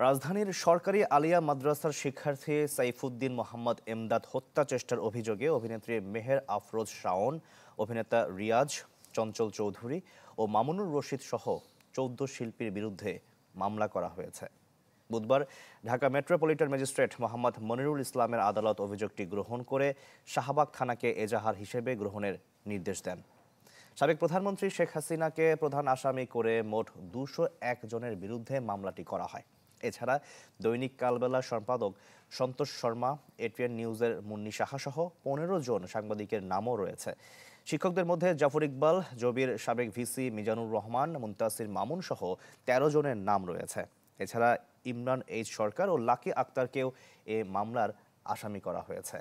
রাজধানীর সরকারি আলিয়া মাদ্রাসার শিক্ষার্থী সাইফুদ্দিন মোহাম্মদ এমদাদ হত্যা চেষ্টার অভিযোগে অভিনেত্রী মেহের আফরোজ শাওন, অভিনেতা রিয়াজ, চঞ্চল চৌধুরী ও মামুনুর রশিদ সহ ১৪ শিল্পীর বিরুদ্ধে মামলা করা হয়েছে। বুধবার ঢাকা মেট্রোপলিটন ম্যাজিস্ট্রেট মোহাম্মদ মনিরুল ইসলামের আদালত অভিযোগটি গ্রহণ করে শাহবাগ থানাকে এজাহার হিসেবে গ্রহণের নির্দেশ দেন। সাবেক প্রধানমন্ত্রী শেখ হাসিনাকে প্রধান আসামি করে মোট ২০১ জনের বিরুদ্ধে মামলাটি করা হয়। এছাড়া দৈনিক কালবেলা সম্পাদক সন্তোষ শর্মা, এটিএন নিউজের মুন্নি সাহা সহ ১৫ জন সাংবাদিকের নামও রয়েছে। শিক্ষকদের মধ্যে জাফর ইকবাল, জবির সাবেক ভিসি মিজানুর রহমান, মুনতাসির মামুন সহ ১৩ জনের নাম রয়েছে। এছাড়া ইমরান এইচ সরকার ও লাকি আক্তারকেও এ মামলার আসামি করা হয়েছে।